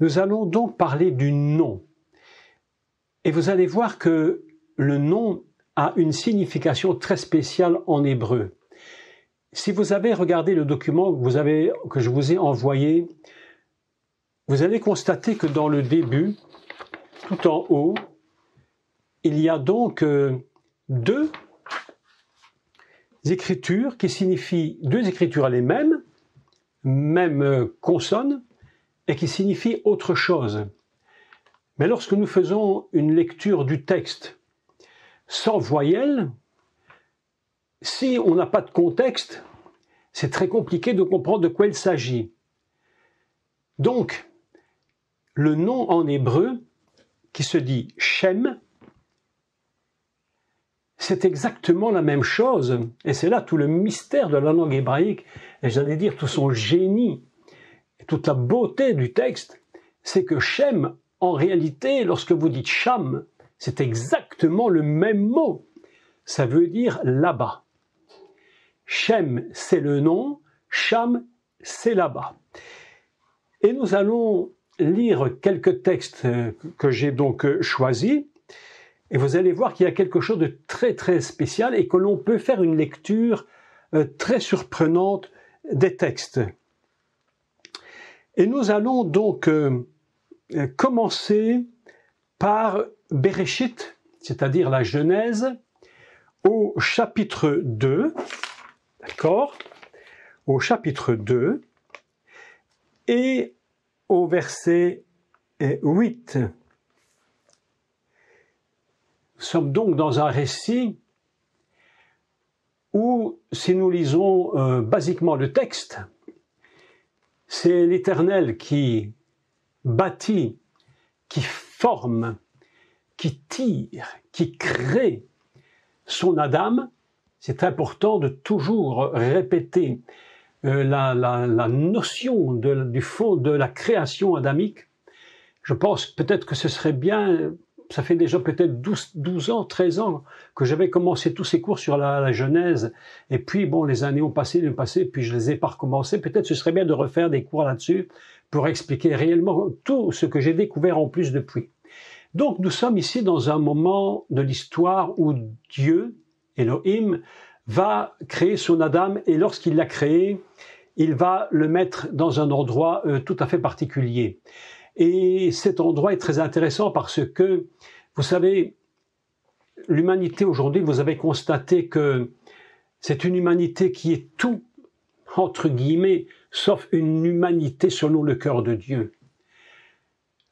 Nous allons donc parler du nom. Et vous allez voir que le nom a une signification très spéciale en hébreu. Si vous avez regardé le document que je vous ai envoyé, vous allez constater que dans le début, tout en haut, il y a donc deux écritures qui signifient, deux écritures les mêmes, même consonnes, et qui signifient autre chose. Mais lorsque nous faisons une lecture du texte sans voyelle, si on n'a pas de contexte, c'est très compliqué de comprendre de quoi il s'agit. Donc, le nom en hébreu, qui se dit Shem, c'est exactement la même chose. Et c'est là tout le mystère de la langue hébraïque, et j'allais dire tout son génie, et toute la beauté du texte, c'est que Shem, en réalité, lorsque vous dites Sham, c'est exactement le même mot. Ça veut dire là-bas. Shem, c'est le nom, Sham, c'est là-bas. Et nous allons lire quelques textes que j'ai donc choisis, et vous allez voir qu'il y a quelque chose de très très spécial et que l'on peut faire une lecture très surprenante des textes. Et nous allons donc commencer par Bereshit, c'est-à-dire la Genèse, au chapitre 2, d'accord, au chapitre 2, et au verset 8. Nous sommes donc dans un récit où, si nous lisons basiquement le texte, c'est l'Éternel qui bâtit, qui forme, qui tire, qui crée son Adam. C'est important de toujours répéter la notion du fond de la création adamique. Je pense peut-être que ce serait bien, ça fait déjà peut-être 12 ans, 13 ans que j'avais commencé tous ces cours sur la Genèse, et puis bon, les années ont passé, puis je les ai pas recommencés. Peut-être ce serait bien de refaire des cours là-dessus pour expliquer réellement tout ce que j'ai découvert en plus depuis. Donc nous sommes ici dans un moment de l'histoire où Dieu, Elohim, va créer son Adam, et lorsqu'il l'a créé, il va le mettre dans un endroit tout à fait particulier. Et cet endroit est très intéressant parce que, vous savez, l'humanité aujourd'hui, vous avez constaté que c'est une humanité qui est tout, entre guillemets, sauf une humanité selon le cœur de Dieu.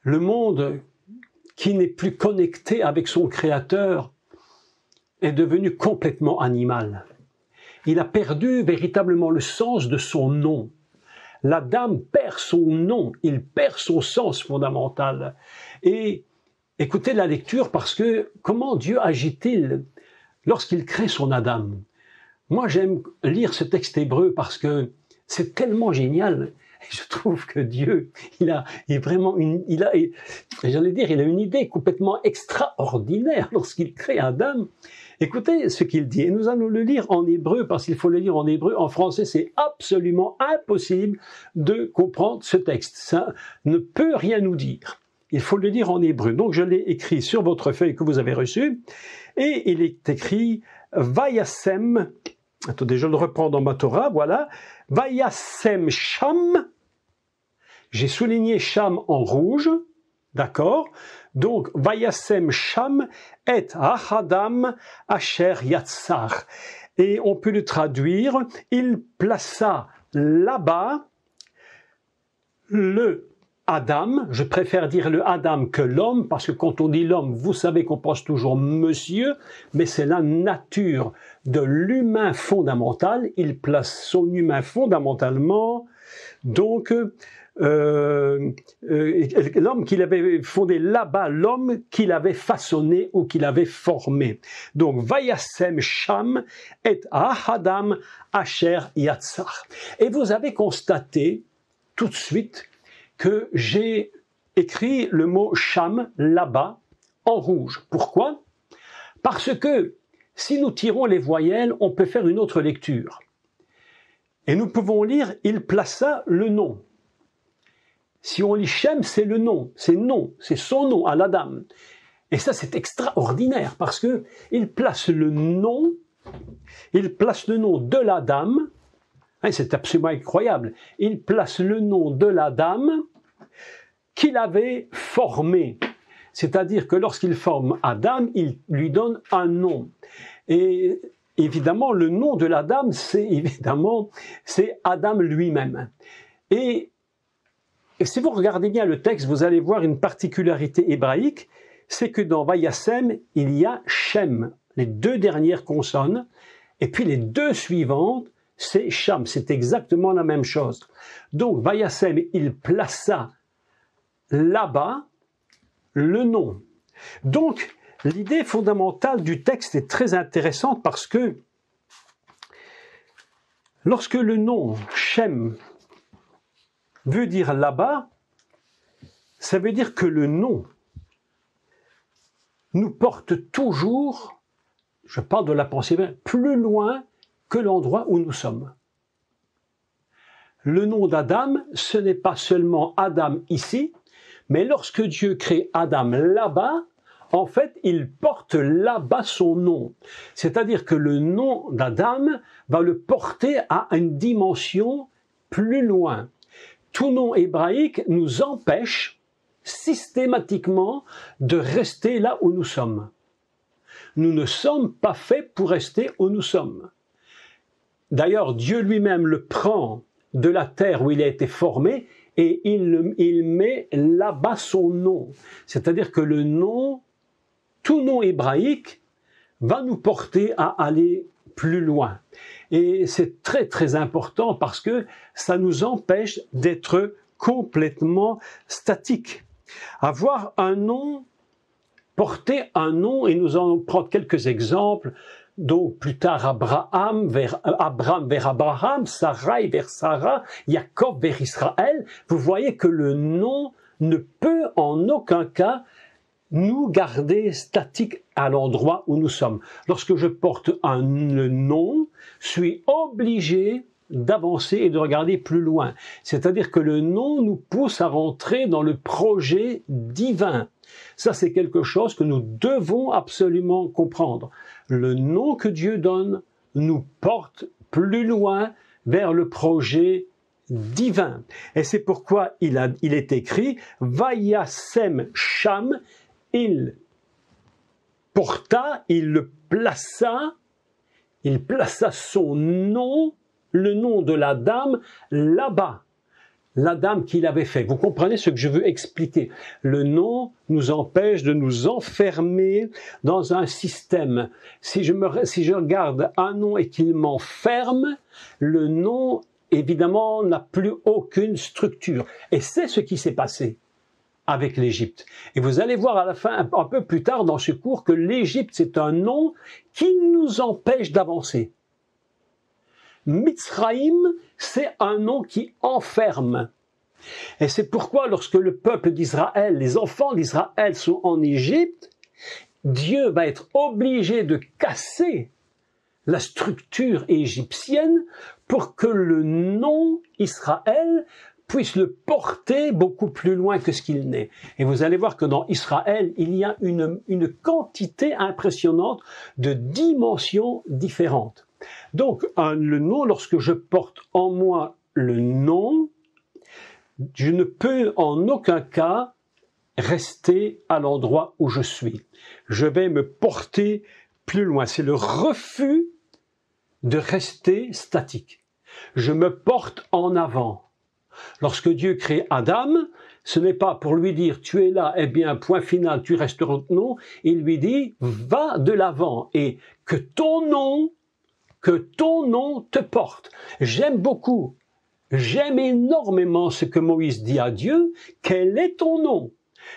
Le monde qui n'est plus connecté avec son Créateur est devenu complètement animal. Il a perdu véritablement le sens de son nom. L'Adam perd son nom, il perd son sens fondamental. Et écoutez la lecture, parce que comment Dieu agit-il lorsqu'il crée son Adam? Moi, j'aime lire ce texte hébreu parce que c'est tellement génial. Et je trouve que Dieu, il a une idée complètement extraordinaire lorsqu'il crée Adam. Écoutez ce qu'il dit, et nous allons le lire en hébreu, parce qu'il faut le lire en hébreu. En français, c'est absolument impossible de comprendre ce texte. Ça ne peut rien nous dire. Il faut le lire en hébreu. Donc, je l'ai écrit sur votre feuille que vous avez reçue, et il est écrit « Vayasem ». Attendez, je le reprends dans ma Torah, voilà. « Vayasem Sham ». J'ai souligné Sham en rouge, d'accord? Donc, Vayasem Sham et Ahadam Asher Yatsar. Et on peut le traduire, il plaça là-bas le Adam, je préfère dire le Adam que l'homme, parce que quand on dit l'homme, vous savez qu'on pense toujours monsieur, mais c'est la nature de l'humain fondamental, il place son humain fondamentalement, donc l'homme qu'il avait fondé là-bas, l'homme qu'il avait façonné ou qu'il avait formé. Donc, Vayasem Sham et Ahadam Asher Yatsar. Et vous avez constaté tout de suite que j'ai écrit le mot Sham là-bas en rouge. Pourquoi? Parce que si nous tirons les voyelles, on peut faire une autre lecture. Et nous pouvons lire « Il plaça le nom ». Si on lit Shem, c'est le nom, c'est son nom à l'Adam. Et ça, c'est extraordinaire parce que il place le nom de l'Adam. Hein, c'est absolument incroyable. Il place le nom de l'Adam qu'il avait formé. C'est-à-dire que lorsqu'il forme Adam, il lui donne un nom. Et évidemment, le nom de l'Adam, c'est Adam lui-même. Et si vous regardez bien le texte, vous allez voir une particularité hébraïque, c'est que dans Vayasem, il y a Shem, les deux dernières consonnes, et puis les deux suivantes, c'est Sham, c'est exactement la même chose. Donc Vayasem, il plaça là-bas le nom. Donc l'idée fondamentale du texte est très intéressante parce que lorsque le nom Shem veut dire là-bas, ça veut dire que le nom nous porte toujours, je parle de la pensée, plus loin que l'endroit où nous sommes. Le nom d'Adam, ce n'est pas seulement Adam ici, mais lorsque Dieu crée Adam là-bas, en fait, il porte là-bas son nom. C'est-à-dire que le nom d'Adam va le porter à une dimension plus loin. Tout nom hébraïque nous empêche systématiquement de rester là où nous sommes. Nous ne sommes pas faits pour rester où nous sommes. D'ailleurs, Dieu lui-même le prend de la terre où il a été formé et il met là-bas son nom. C'est-à-dire que le nom, tout nom hébraïque, va nous porter à aller plus loin. Et c'est très très important parce que ça nous empêche d'être complètement statiques. Avoir un nom, porter un nom, et nous en prendre quelques exemples, donc plus tard Abraham vers Abraham, Sarai vers Sarah, Jacob vers Israël, vous voyez que le nom ne peut en aucun cas nous garder statiques à l'endroit où nous sommes. Lorsque je porte le nom, je suis obligé d'avancer et de regarder plus loin. C'est-à-dire que le nom nous pousse à rentrer dans le projet divin. Ça, c'est quelque chose que nous devons absolument comprendre. Le nom que Dieu donne nous porte plus loin vers le projet divin. Et c'est pourquoi il est écrit « Vayasem Sham » il porta, il plaça son nom, le nom de la dame, là-bas. La dame qu'il avait fait. Vous comprenez ce que je veux expliquer? Le nom nous empêche de nous enfermer dans un système. Si je regarde un nom et qu'il m'enferme, le nom, évidemment, n'a plus aucune structure. Et c'est ce qui s'est passé avec l'Égypte. Et vous allez voir à la fin, un peu plus tard dans ce cours, que l'Égypte, c'est un nom qui nous empêche d'avancer. Mitzraïm, c'est un nom qui enferme. Et c'est pourquoi lorsque le peuple d'Israël, les enfants d'Israël sont en Égypte, Dieu va être obligé de casser la structure égyptienne pour que le nom Israël puisse le porter beaucoup plus loin que ce qu'il n'est. Et vous allez voir que dans Israël, il y a une quantité impressionnante de dimensions différentes. Donc, le nom, lorsque je porte en moi le nom, je ne peux en aucun cas rester à l'endroit où je suis. Je vais me porter plus loin. C'est le refus de rester statique. Je me porte en avant. Lorsque Dieu crée Adam, ce n'est pas pour lui dire « tu es là, eh bien, point final, tu resteras ». Non, il lui dit « va de l'avant et que ton nom te porte ». J'aime énormément ce que Moïse dit à Dieu, « quel est ton nom ?»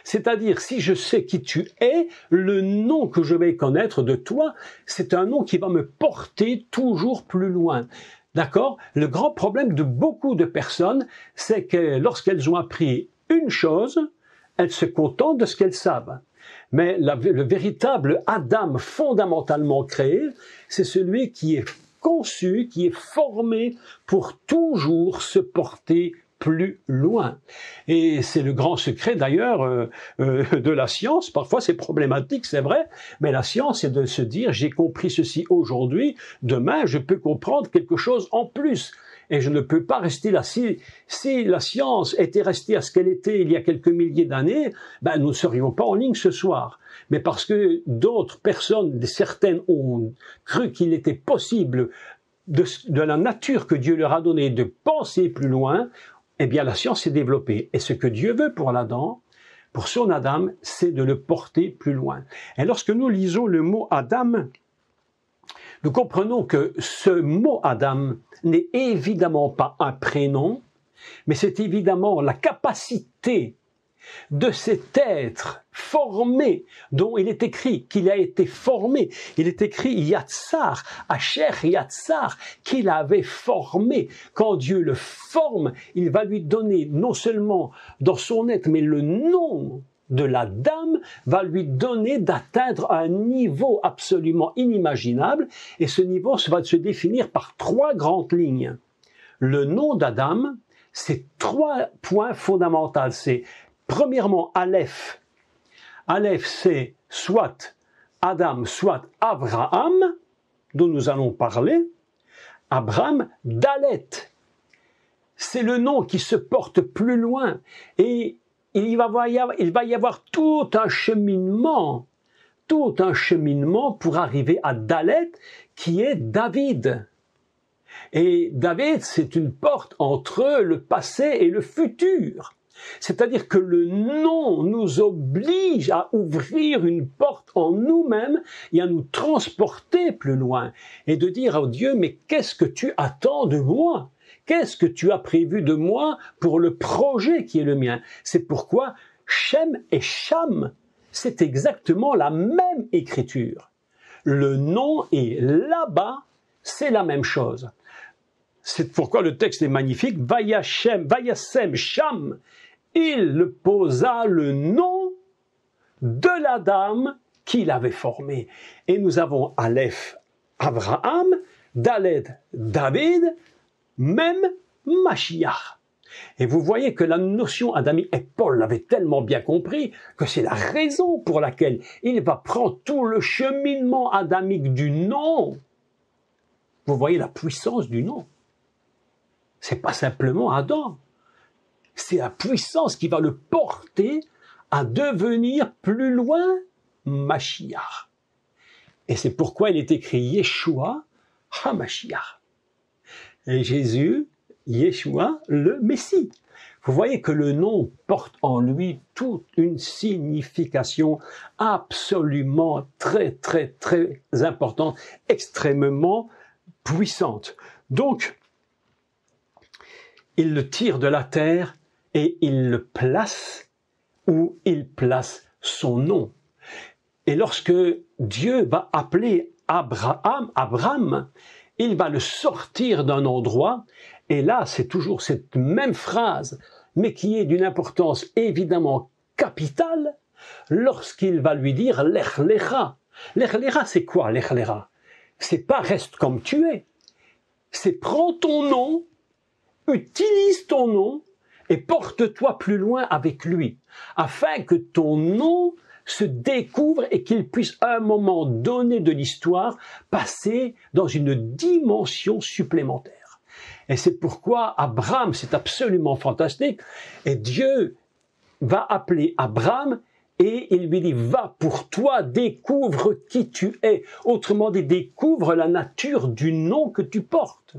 C'est-à-dire, si je sais qui tu es, le nom que je vais connaître de toi, c'est un nom qui va me porter toujours plus loin. D'accord? Le grand problème de beaucoup de personnes, c'est que lorsqu'elles ont appris une chose, elles se contentent de ce qu'elles savent. Mais le véritable Adam fondamentalement créé, c'est celui qui est conçu, qui est formé pour toujours se porter plus loin. Et c'est le grand secret d'ailleurs de la science. Parfois c'est problématique, c'est vrai, mais la science c'est de se dire j'ai compris ceci aujourd'hui, demain je peux comprendre quelque chose en plus. Et je ne peux pas rester là. Si la science était restée à ce qu'elle était il y a quelques milliers d'années, ben nous ne serions pas en ligne ce soir. Mais parce que d'autres personnes, certaines ont cru qu'il était possible de la nature que Dieu leur a donnée de penser plus loin, eh bien la science s'est développée. Et ce que Dieu veut pour l'Adam, pour son Adam, c'est de le porter plus loin. Et lorsque nous lisons le mot Adam, nous comprenons que ce mot Adam n'est évidemment pas un prénom, mais c'est évidemment la capacité de cet être formé, dont il est écrit qu'il a été formé. Il est écrit Yatsar, Asher Yatsar, qu'il avait formé. Quand Dieu le forme, il va lui donner non seulement dans son être, mais le nom de la dame va lui donner d'atteindre un niveau absolument inimaginable, et ce niveau va se définir par 3 grandes lignes. Le nom d'Adam, c'est 3 points fondamentaux. C'est premièrement Aleph. Aleph, c'est soit Adam, soit Abraham, dont nous allons parler. Abraham, Dalet. C'est le nom qui se porte plus loin, et il va y avoir tout un cheminement pour arriver à Dalet, qui est David. Et David, c'est une porte entre le passé et le futur. C'est-à-dire que le nom nous oblige à ouvrir une porte en nous-mêmes et à nous transporter plus loin. Et de dire à Dieu, mais qu'est-ce que tu attends de moi ? Qu'est-ce que tu as prévu de moi pour le projet qui est le mien ? C'est pourquoi Shem et Cham, c'est exactement la même écriture. Le nom est là-bas, c'est la même chose. C'est pourquoi le texte est magnifique. Vayashem, Vayasem, Cham, il posa le nom de la dame qu'il avait formée. Et nous avons Aleph, Abraham, Dalet, David, même Mashiach. Et vous voyez que la notion adamique, et Paul l'avait tellement bien compris, que c'est la raison pour laquelle il va prendre tout le cheminement adamique du nom. Vous voyez la puissance du nom. C'est pas simplement Adam. C'est la puissance qui va le porter à devenir plus loin Mashiach. Et c'est pourquoi il est écrit Yeshua HaMashiach. Et Jésus, Yeshua, le Messie. Vous voyez que le nom porte en lui toute une signification absolument très, très, très importante, extrêmement puissante. Donc, il le tire de la terre et il le place où il place son nom. Et lorsque Dieu va appeler Abraham, il va le sortir d'un endroit, et là c'est toujours cette même phrase, mais qui est d'une importance évidemment capitale, lorsqu'il va lui dire Lech Lecha. Lech Lecha, c'est quoi Lech Lecha? C'est pas reste comme tu es, c'est prends ton nom, utilise ton nom, et porte-toi plus loin avec lui, afin que ton nom se découvre et qu'il puisse à un moment donné de l'histoire passer dans une dimension supplémentaire. Et c'est pourquoi Abraham, c'est absolument fantastique, et Dieu va appeler Abraham et il lui dit, va pour toi, découvre qui tu es. Autrement dit, découvre la nature du nom que tu portes.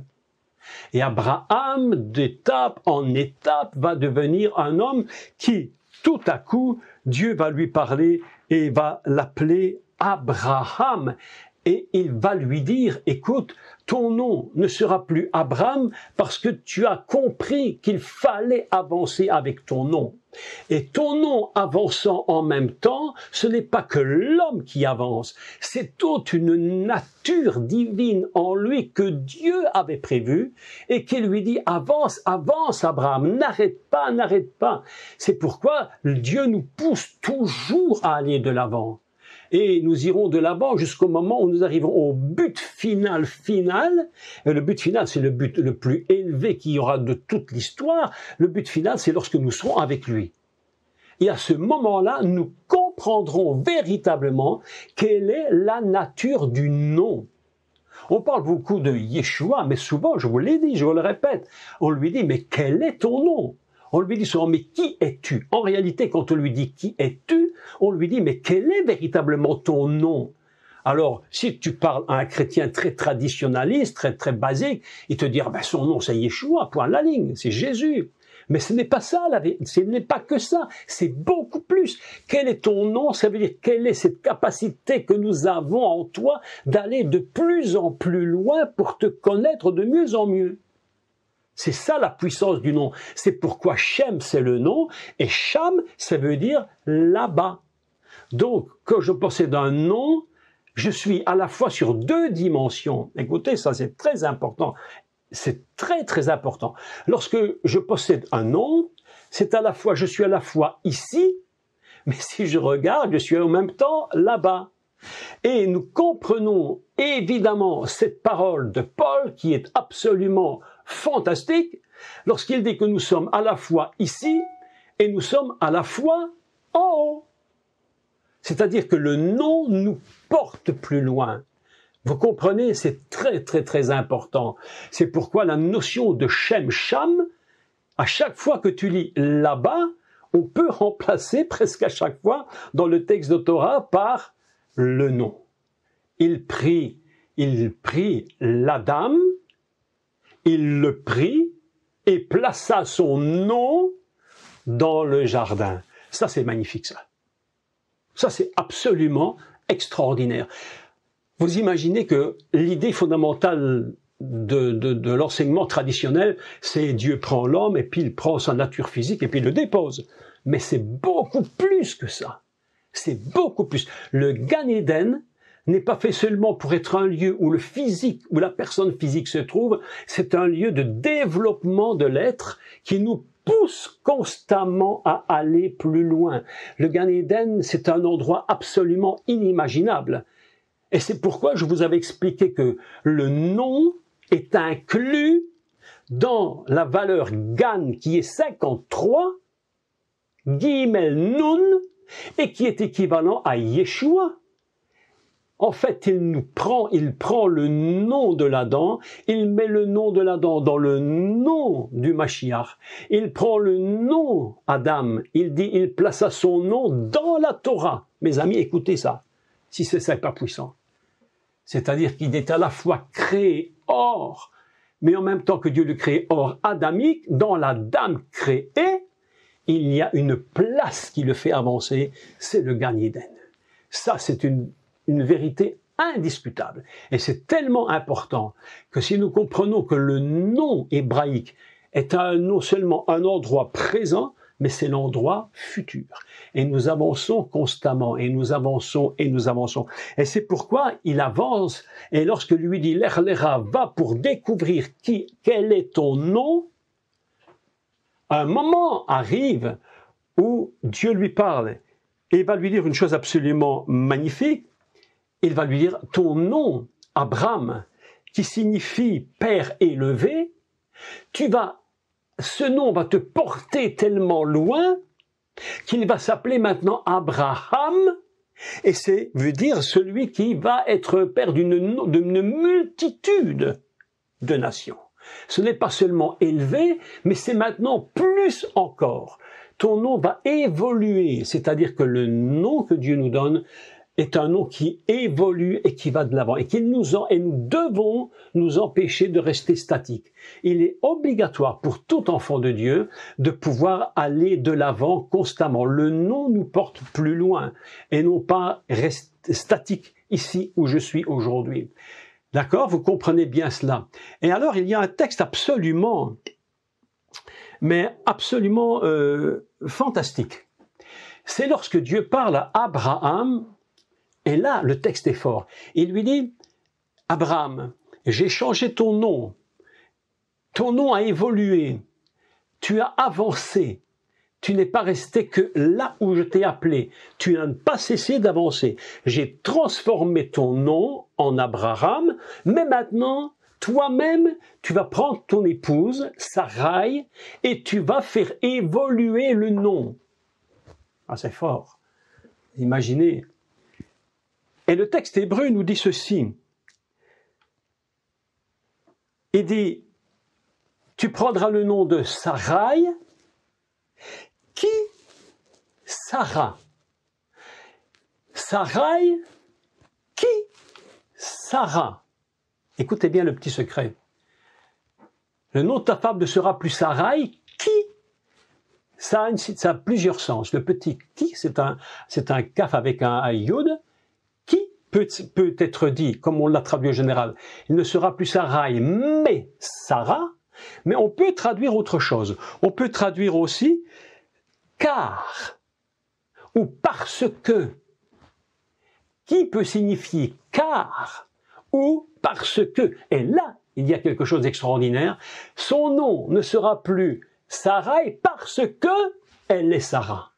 Et Abraham, d'étape en étape, va devenir un homme qui, tout à coup, Dieu va lui parler et va l'appeler Abraham. Et il va lui dire, écoute, ton nom ne sera plus Abraham parce que tu as compris qu'il fallait avancer avec ton nom. Et ton nom avançant en même temps, ce n'est pas que l'homme qui avance, c'est toute une nature divine en lui que Dieu avait prévue et qui lui dit avance, avance Abraham, n'arrête pas, n'arrête pas. C'est pourquoi Dieu nous pousse toujours à aller de l'avant. et nous irons de l'avant jusqu'au moment où nous arriverons au but final. Et le but final, c'est le but le plus élevé qu'il y aura de toute l'histoire. Le but final, c'est lorsque nous serons avec lui. Et à ce moment-là, nous comprendrons véritablement quelle est la nature du nom. On parle beaucoup de Yeshua, mais souvent, je vous l'ai dit, je vous le répète, on lui dit, mais quel est ton nom? On lui dit souvent, mais qui es-tu? En réalité, quand on lui dit qui es-tu, on lui dit, mais quel est véritablement ton nom? Alors, si tu parles à un chrétien très traditionnaliste, très basique, il te dira, son nom c'est Yeshua, point la ligne, c'est Jésus. Mais ce n'est pas ça, ce n'est pas que ça, c'est beaucoup plus. Quel est ton nom? Ça veut dire quelle est cette capacité que nous avons en toi d'aller de plus en plus loin pour te connaître de mieux en mieux. C'est ça la puissance du nom. C'est pourquoi Shem c'est le nom et Sham ça veut dire là-bas. Donc quand je possède un nom, je suis à la fois sur deux dimensions. Écoutez, ça c'est très important. C'est très important. Lorsque je possède un nom, c'est à la fois, je suis à la fois ici, mais si je regarde, je suis en même temps là-bas. Et nous comprenons évidemment cette parole de Paul qui est absolument fantastique lorsqu'il dit que nous sommes à la fois ici et nous sommes à la fois en haut. C'est-à-dire que le nom nous porte plus loin. Vous comprenez, c'est très important. C'est pourquoi la notion de Shem Sham, à chaque fois que tu lis là-bas, on peut remplacer presque à chaque fois dans le texte de Torah par le nom. Il prit l'Adam, il le prit et plaça son nom dans le jardin. Ça, c'est magnifique, ça. Ça, c'est absolument extraordinaire. Vous imaginez que l'idée fondamentale de l'enseignement traditionnel, c'est Dieu prend l'homme et puis il prend sa nature physique et puis il le dépose. Mais c'est beaucoup plus que ça. C'est beaucoup plus. Le Gan Eden n'est pas fait seulement pour être un lieu où le physique, où la personne physique se trouve, c'est un lieu de développement de l'être qui nous pousse constamment à aller plus loin. Le Gan Eden, c'est un endroit absolument inimaginable. Et c'est pourquoi je vous avais expliqué que le nom est inclus dans la valeur Gan qui est 53, Gimel Nun, et qui est équivalent à Yeshua. En fait, il prend le nom de l'Adam, il met le nom de l'Adam dans le nom du Mashiach. Il prend le nom Adam, il plaça son nom dans la Torah. Mes amis, écoutez ça, si c'est pas puissant. C'est-à-dire qu'il est à la fois créé hors, mais en même temps que Dieu le crée hors adamique, dans l'Adam créé, il y a une place qui le fait avancer, c'est le Gan Eden. Ça, c'est une vérité indiscutable. Et c'est tellement important que si nous comprenons que le nom hébraïque est non seulement un endroit présent, mais c'est l'endroit futur. Et nous avançons constamment, et nous avançons, et nous avançons. Et c'est pourquoi il avance, et lorsque lui dit « Lech Lecha, va pour découvrir quel est ton nom », un moment arrive où Dieu lui parle, et il va lui dire une chose absolument magnifique. Il va lui dire « Ton nom, Abraham, qui signifie « Père élevé », ce nom va te porter tellement loin qu'il va s'appeler maintenant Abraham, et c'est veut dire celui qui va être père d'une multitude de nations. Ce n'est pas seulement élevé, mais c'est maintenant plus encore. Ton nom va évoluer, c'est-à-dire que le nom que Dieu nous donne est un nom qui évolue et qui va de l'avant et nous devons nous empêcher de rester statiques. Il est obligatoire pour tout enfant de Dieu de pouvoir aller de l'avant constamment. Le nom nous porte plus loin et non pas rester statique ici où je suis aujourd'hui. D'accord? Vous comprenez bien cela. Et alors, il y a un texte absolument fantastique. C'est lorsque Dieu parle à Abraham. Et là, le texte est fort. Il lui dit, Abraham, j'ai changé ton nom a évolué, tu as avancé, Tu n'es pas resté que là où je t'ai appelé. Tu n'as pas cessé d'avancer. J'ai transformé ton nom en Abraham, mais maintenant, toi-même, tu vas prendre ton épouse, Sarai, et tu vas faire évoluer le nom. Ah, c'est fort. Imaginez. Et le texte hébreu nous dit ceci. Il dit, tu prendras le nom de Sarai, qui Sarah. Sarai, qui Sarah. Écoutez bien le petit secret. Le nom de ta femme ne sera plus Sarai, qui ça a plusieurs sens. Le petit qui, c'est un kaf avec un yod, qui peut être dit, comme on l'a traduit au général, il ne sera plus Sarai, mais Sarah, mais on peut traduire autre chose. On peut traduire aussi car ou parce que, qui peut signifier car ou parce que. Et là, il y a quelque chose d'extraordinaire. Son nom ne sera plus Sarai parce que elle est Sarah.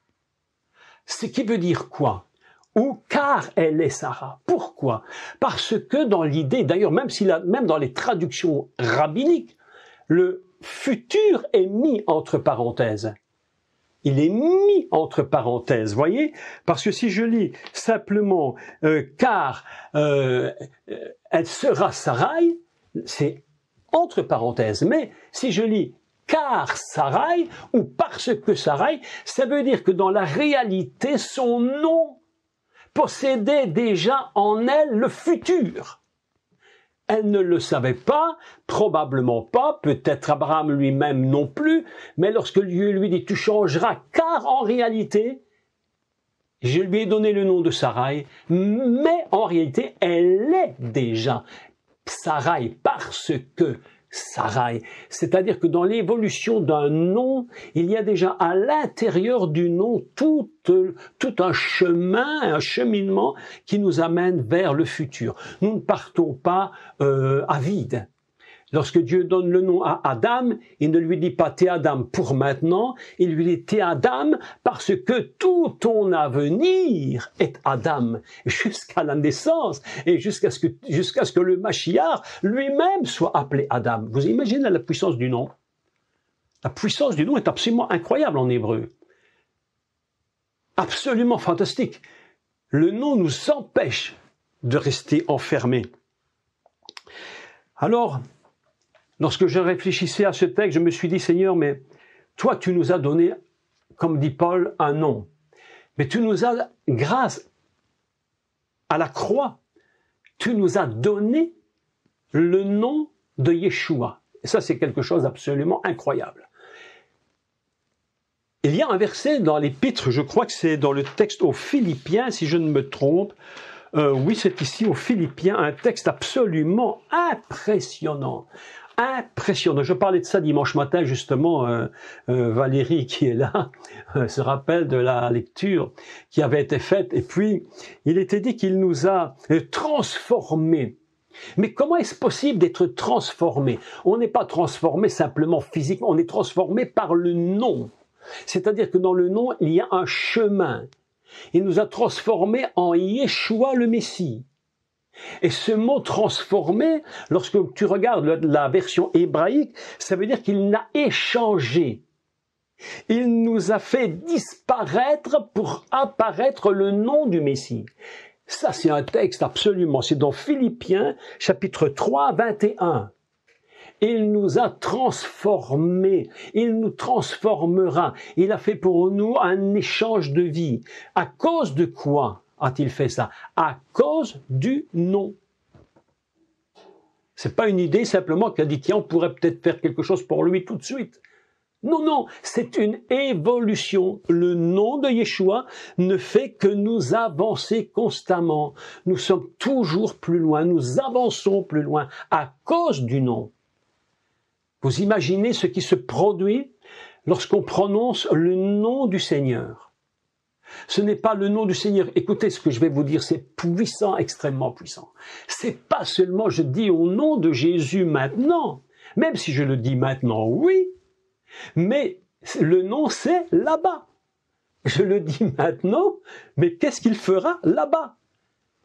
Ce qui veut dire quoi? Ou car elle est Sarah. Pourquoi? Parce que dans l'idée, d'ailleurs même dans les traductions rabbiniques, le futur est mis entre parenthèses. Il est mis entre parenthèses, voyez? Parce que si je lis simplement car elle sera Sarai, c'est entre parenthèses. Mais si je lis car Sarai ou parce que Sarai, ça veut dire que dans la réalité, son nom possédait déjà en elle le futur. Elle ne le savait pas, probablement pas, peut-être Abraham lui-même non plus, mais lorsque Dieu lui dit « tu changeras » car en réalité, je lui ai donné le nom de Sarai, mais en réalité, elle est déjà Sarai parce que Sarai. C'est-à-dire que dans l'évolution d'un nom, il y a déjà à l'intérieur du nom tout un chemin, un cheminement qui nous amène vers le futur. Nous ne partons pas à vide. Lorsque Dieu donne le nom à Adam, il ne lui dit pas « t'es Adam pour maintenant », il lui dit « t'es Adam parce que tout ton avenir est Adam » jusqu'à la naissance et jusqu'à ce que le Mashiach lui-même soit appelé Adam. Vous imaginez la puissance du nom? La puissance du nom est absolument incroyable en hébreu. Absolument fantastique. Le nom nous empêche de rester enfermés. Alors, lorsque je réfléchissais à ce texte, je me suis dit, Seigneur, mais toi, tu nous as donné, comme dit Paul, un nom. Mais tu nous as, grâce à la croix, tu nous as donné le nom de Yeshua. Et ça, c'est quelque chose d'absolument incroyable. Il y a un verset dans l'Épître, je crois que c'est dans le texte aux Philippiens, si je ne me trompe. Oui, c'est ici aux Philippiens, un texte absolument impressionnant. Impressionnant. Je parlais de ça dimanche matin, justement, Valérie qui est là se rappelle de la lecture qui avait été faite. Et puis, il était dit qu'il nous a transformés. Mais comment est-ce possible d'être transformé? On n'est pas transformé simplement physiquement, on est transformé par le nom. C'est-à-dire que dans le nom, il y a un chemin. Il nous a transformés en Yeshua le Messie. Et ce mot transformé, lorsque tu regardes la version hébraïque, ça veut dire qu'il n'a échangé. Il nous a fait disparaître pour apparaître le nom du Messie. Ça, c'est un texte absolument, c'est dans Philippiens, chapitre 3, 21. Il nous a transformés, il nous transformera. Il a fait pour nous un échange de vie. À cause de quoi a-t-il fait ça? À cause du nom. C'est pas une idée simplement qu'il a dit, tiens, on pourrait peut-être faire quelque chose pour lui tout de suite. Non, non, c'est une évolution. Le nom de Yeshua ne fait que nous avancer constamment. Nous sommes toujours plus loin, nous avançons plus loin à cause du nom. Vous imaginez ce qui se produit lorsqu'on prononce le nom du Seigneur. Ce n'est pas le nom du Seigneur. Écoutez ce que je vais vous dire, c'est puissant, extrêmement puissant. C'est pas seulement je dis au nom de Jésus maintenant, même si je le dis maintenant, oui, mais Le nom, c'est là-bas. Je le dis maintenant, mais qu'est-ce qu'il fera là-bas?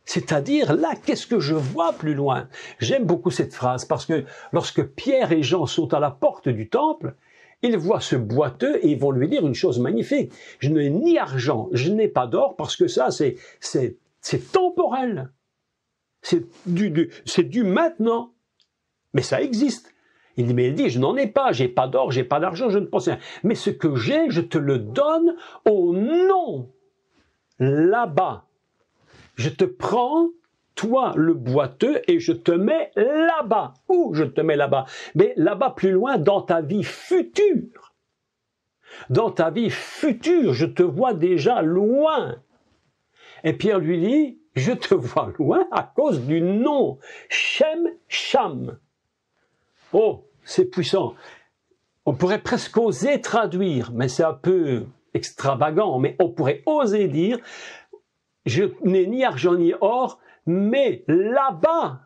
C'est-à-dire, là, qu'est-ce que je vois plus loin? J'aime beaucoup cette phrase parce que lorsque Pierre et Jean sont à la porte du temple, ils voient ce boiteux et ils vont lui dire une chose magnifique. Je n'ai ni argent, je n'ai pas d'or parce que ça, c'est temporel. C'est du maintenant. Mais ça existe. Il dit, je n'en ai pas, j'ai pas d'or, j'ai pas d'argent, je ne possède rien. Mais ce que j'ai, je te le donne au nom. Là-bas. Je te prends, toi le boiteux, et je te mets là-bas. Où je te mets là-bas? Mais là-bas plus loin, dans ta vie future. Dans ta vie future, je te vois déjà loin. Et Pierre lui dit, je te vois loin à cause du nom. Shem, Cham. Oh, c'est puissant. On pourrait presque oser traduire, mais c'est un peu extravagant, mais on pourrait oser dire, je n'ai ni argent ni or, mais là-bas,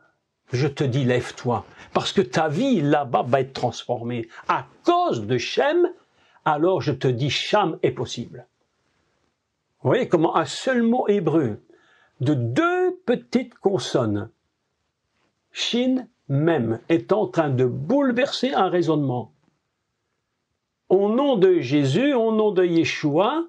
je te dis, lève-toi, parce que ta vie là-bas va être transformée. À cause de Shem, alors je te dis, Cham est possible. Vous voyez comment un seul mot hébreu, de deux petites consonnes, Shin, Mem, est en train de bouleverser un raisonnement. Au nom de Jésus, au nom de Yeshua,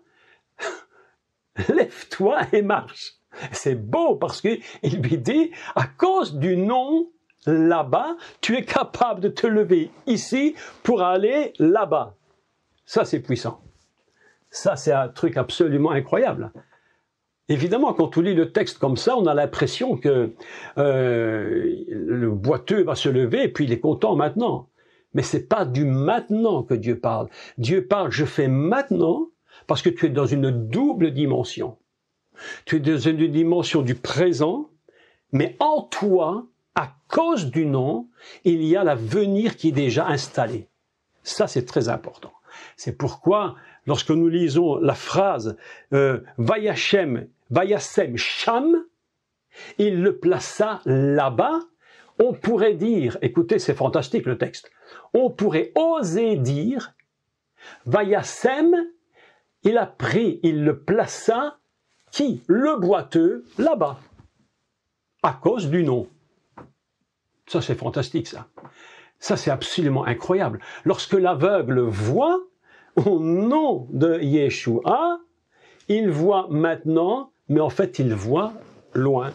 lève-toi et marche. C'est beau parce qu'il lui dit, à cause du nom là-bas, tu es capable de te lever ici pour aller là-bas. Ça, c'est puissant. Ça, c'est un truc absolument incroyable. Évidemment, quand on lit le texte comme ça, on a l'impression que le boiteux va se lever et puis il est content maintenant. Mais c'est pas du maintenant que Dieu parle. Dieu parle, je fais maintenant, parce que tu es dans une double dimension. Tu es dans une dimension du présent, mais en toi, à cause du nom, il y a l'avenir qui est déjà installé. Ça, c'est très important. C'est pourquoi, lorsque nous lisons la phrase Vayashem, Vayasem Cham, il le plaça là-bas, on pourrait dire, écoutez, c'est fantastique le texte, on pourrait oser dire Vayasem, il a pris, il le plaça, qui? Le boiteux, là-bas, à cause du nom. Ça, c'est fantastique, ça. Ça, c'est absolument incroyable. Lorsque l'aveugle voit, au nom de Yeshua, il voit maintenant, mais en fait, il voit loin.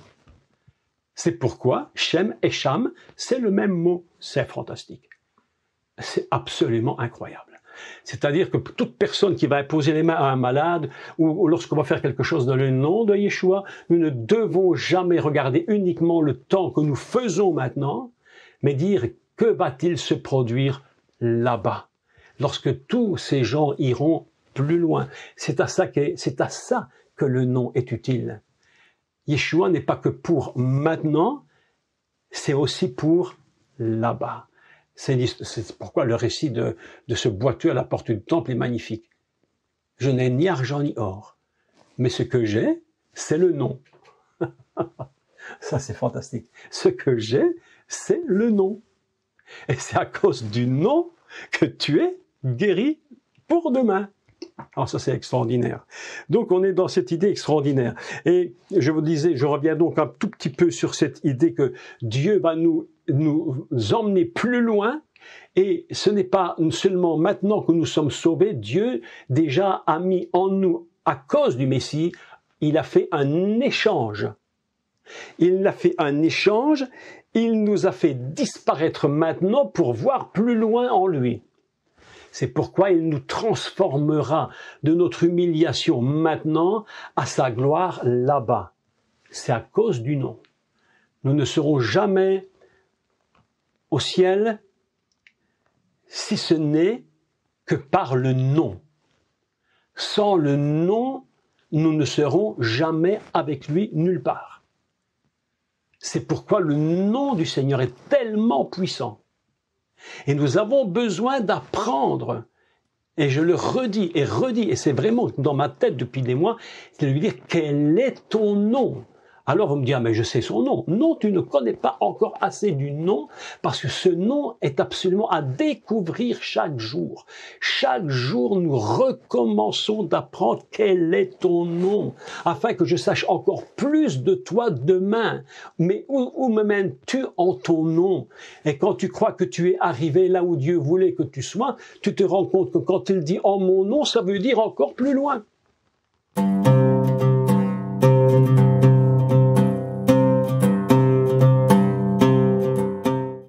C'est pourquoi Shem et Cham, c'est le même mot. C'est fantastique. C'est absolument incroyable. C'est-à-dire que toute personne qui va imposer les mains à un malade ou lorsqu'on va faire quelque chose dans le nom de Yeshua, nous ne devons jamais regarder uniquement le temps que nous faisons maintenant, mais dire que va-t-il se produire là-bas lorsque tous ces gens iront plus loin. C'est à ça que le nom est utile. Yeshua n'est pas que pour maintenant, c'est aussi pour là-bas. C'est pourquoi le récit de ce boiteux à la porte du temple est magnifique. Je n'ai ni argent ni or, mais ce que j'ai, c'est le nom. Ça, c'est fantastique. Ce que j'ai, c'est le nom. Et c'est à cause du nom que tu es guéri pour demain. Alors ça, c'est extraordinaire. Donc, on est dans cette idée extraordinaire. Et je vous disais, je reviens donc un tout petit peu sur cette idée que Dieu va nous emmener plus loin. Et ce n'est pas seulement maintenant que nous sommes sauvés. Dieu déjà a mis en nous, à cause du Messie, il a fait un échange. Il a fait un échange. Il nous a fait disparaître maintenant pour voir plus loin en lui. C'est pourquoi il nous transformera de notre humiliation maintenant à sa gloire là-bas. C'est à cause du nom. Nous ne serons jamais au ciel si ce n'est que par le nom. Sans le nom, nous ne serons jamais avec lui nulle part. C'est pourquoi le nom du Seigneur est tellement puissant. Et nous avons besoin d'apprendre, et je le redis, et c'est vraiment dans ma tête depuis des mois, c'est de lui dire quel est ton nom, Alors vous me direz, ah, mais je sais son nom. Non, tu ne connais pas encore assez du nom, parce que ce nom est absolument à découvrir chaque jour. Chaque jour, nous recommençons d'apprendre quel est ton nom, afin que je sache encore plus de toi demain. Mais où me mènes-tu en ton nom? Et quand tu crois que tu es arrivé là où Dieu voulait que tu sois, tu te rends compte que quand il dit en mon nom, ça veut dire encore plus loin.